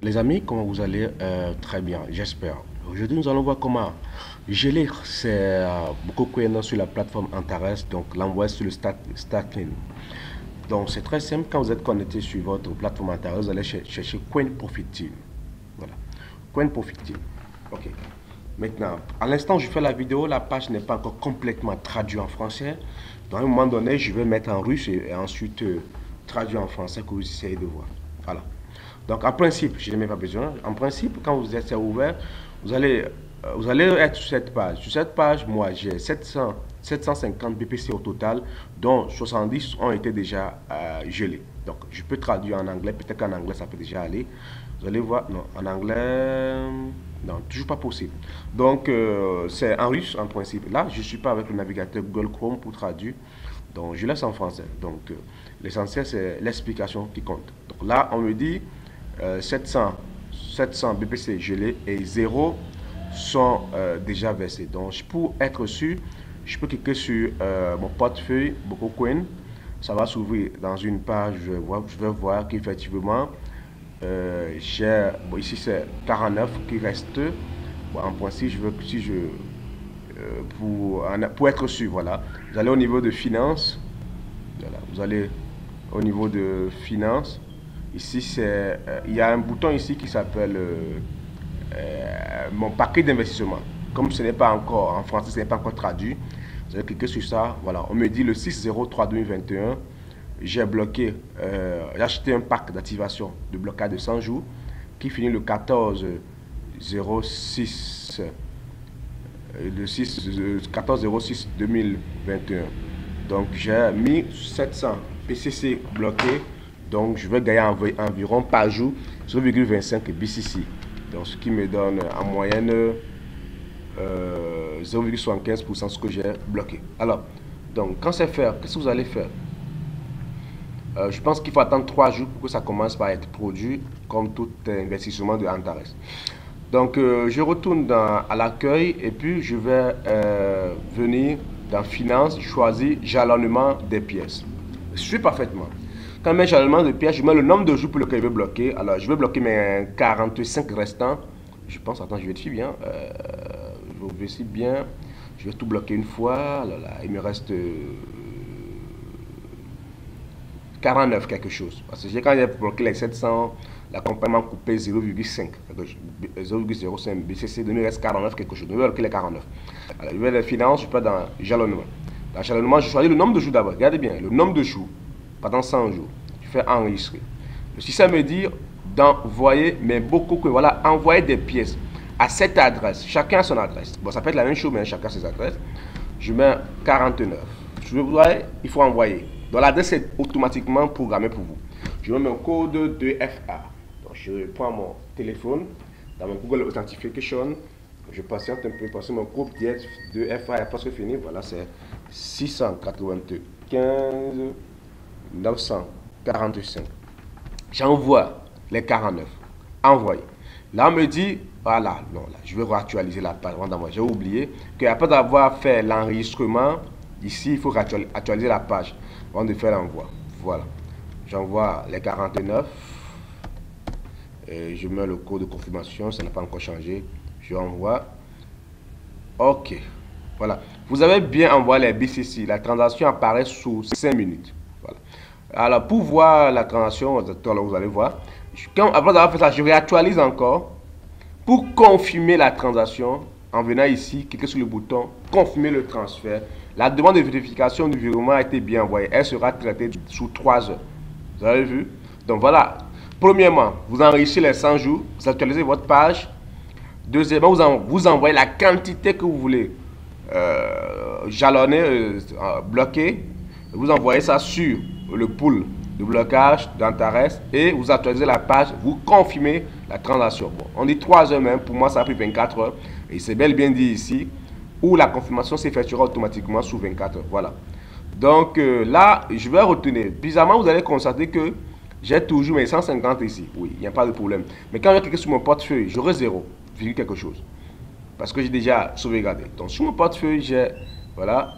Les amis, comment vous allez? Très bien, j'espère. Aujourd'hui, nous allons voir comment geler beaucoup de coins sur la plateforme Antares, donc l'envoyer sur le Starkling. Donc, c'est très simple. Quand vous êtes connecté sur votre plateforme Antares, vous allez chercher Coin Profit Team. Voilà, Coin Profit Team. Ok. Maintenant, à l'instant où je fais la vidéo, la page n'est pas encore complètement traduite en français. Donc, à un moment donné, je vais mettre en russe et ensuite traduire en français que vous essayez de voir. Voilà. Donc, en principe, je n'ai même pas besoin. En principe, quand vous êtes ouvert, vous allez être sur cette page. Sur cette page, moi, j'ai 750 BPC au total, dont 70 ont été déjà gelés. Donc, je peux traduire en anglais. Peut-être qu'en anglais, ça peut déjà aller. Vous allez voir, non, en anglais, non, toujours pas possible. Donc, c'est en russe, en principe. Là, je ne suis pas avec le navigateur Google Chrome pour traduire. Donc, je laisse en français. Donc, l'essentiel, c'est l'explication qui compte. Donc, là, on me dit 700 BPC gelés et 0 sont déjà versés. Donc, pour être sûr, je peux cliquer sur mon portefeuille BokoCoin. Ça va s'ouvrir dans une page. Je vais voir qu'effectivement, ici c'est 49 qui reste. Bon, en principe, pour être sûr, voilà. Vous allez au niveau de finances. Voilà, vous allez au niveau de finances. Ici, il y a un bouton ici qui s'appelle mon paquet d'investissement. Comme ce n'est pas encore en français, ce n'est pas encore traduit, vous allez cliquer sur ça. Voilà, on me dit le 6/03/2021, j'ai bloqué, j'ai acheté un pack d'activation de blocage de 100 jours qui finit le 14/06 14/06/2021. Donc, j'ai mis 700 PCC bloqués. Donc, je vais gagner environ par jour 0,25 BCC. Donc, ce qui me donne en moyenne 0,75% ce que j'ai bloqué. Alors, donc, quand c'est fait, qu'est-ce que vous allez faire? Je pense qu'il faut attendre 3 jours pour que ça commence par être produit, comme tout investissement de Antares. Donc, je retourne à l'accueil et puis je vais venir dans Finance, choisir jalonnement des pièces. Je suis parfaitement. Quand je mets jalonnement de pièces, je mets le nombre de jours pour lequel je veux bloquer. Alors, je vais bloquer mes 45 restants. Je pense, attends, je vérifie bien. Je vérifie bien. Je vais tout bloquer une fois. Alors là, il me reste 49 quelque chose. Parce que quand j'ai bloqué les 700, la compagnie m'a coupé 0,5 BCC, donc il reste 49 quelque chose. Je vais bloquer les 49. Alors, je vais les finances, je peux dans jalonnement. Dans jalonnement, je choisis le nombre de jours d'abord. Regardez bien, le nombre de jours pendant 100 jours. Je fais enregistrer. Le système me dit d'envoyer, mais beaucoup que voilà, envoyer des pièces à cette adresse. Chacun a son adresse. Bon, ça peut être la même chose, mais chacun a ses adresses. Je mets 49. Je vois, il faut envoyer. Donc l'adresse est automatiquement programmée pour vous. Je mets mon code 2FA. Donc je prends mon téléphone dans mon Google Authentication. Je patiente un peu parce que mon code 2FA est presque fini. Voilà, c'est 695 945. J'envoie les 49. Envoyé. Là, on me dit, voilà, non, là, je vais réactualiser la page. J'ai oublié qu'après avoir fait l'enregistrement, ici, il faut actualiser la page avant de faire l'envoi. Voilà. J'envoie les 49. Et je mets le code de confirmation. Ça n'a pas encore changé. Je envoie. OK. Voilà. Vous avez bien envoyé les BCC. La transaction apparaît sous 5 minutes. Voilà. Alors, pour voir la transaction, vous allez voir. Après avoir fait ça, je réactualise encore pour confirmer la transaction. En venant ici, cliquez sur le bouton confirmer le transfert. La demande de vérification du virement a été bien envoyée. Elle sera traitée sous 3 heures. Vous avez vu? Donc voilà. Premièrement, vous enregistrez les 100 jours, vous actualisez votre page. Deuxièmement, vous envoyez la quantité que vous voulez jalonner, bloquer. Vous envoyez ça sur le pool de blocage d'Antares et vous actualisez la page, vous confirmez la transaction. Bon, on dit 3 heures même, pour moi ça a pris 24 heures et c'est bel et bien dit ici où la confirmation s'effectuera automatiquement sous 24 heures. Voilà. Donc là, je vais retenir. Bizarrement, vous allez constater que j'ai toujours mes 150 ici. Oui, il n'y a pas de problème. Mais quand je clique sur mon portefeuille, j'aurai 0, quelque chose. Parce que j'ai déjà sauvegardé. Donc sur mon portefeuille, j'ai, voilà,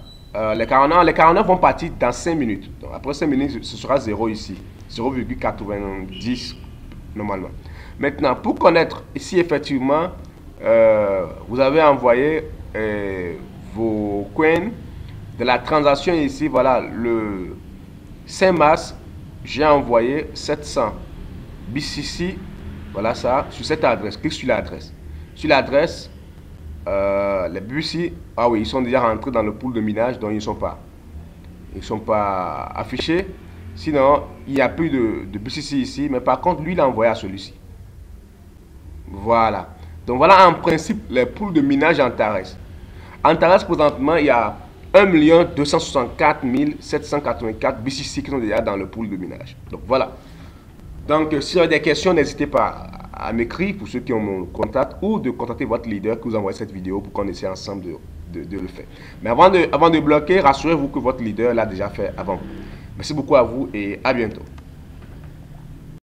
les 49 vont partir dans 5 minutes. Donc après 5 minutes, ce sera 0 ici. 0,90 normalement. Maintenant, pour connaître ici, effectivement, vous avez envoyé vos coins de la transaction ici. Voilà, le 5 mars, j'ai envoyé 700 BCC. Voilà ça, sur cette adresse. Clique sur l'adresse. Sur l'adresse, les BCC, ah oui, ils sont déjà rentrés dans le pool de minage, donc ils ne sont pas affichés. Sinon, il n'y a plus de BCC ici, mais par contre, lui, il a envoyé à celui-ci. Voilà. Donc voilà en principe les pools de minage Antares. Antares, présentement, il y a 1 264 784 BCC qui sont déjà dans le pool de minage. Donc voilà. Donc si vous avez des questions, n'hésitez pas à m'écrire pour ceux qui ont mon contact ou de contacter votre leader qui vous envoie cette vidéo pour qu'on essaie ensemble de le faire. Mais avant de bloquer, rassurez-vous que votre leader l'a déjà fait avant. Merci beaucoup à vous et à bientôt.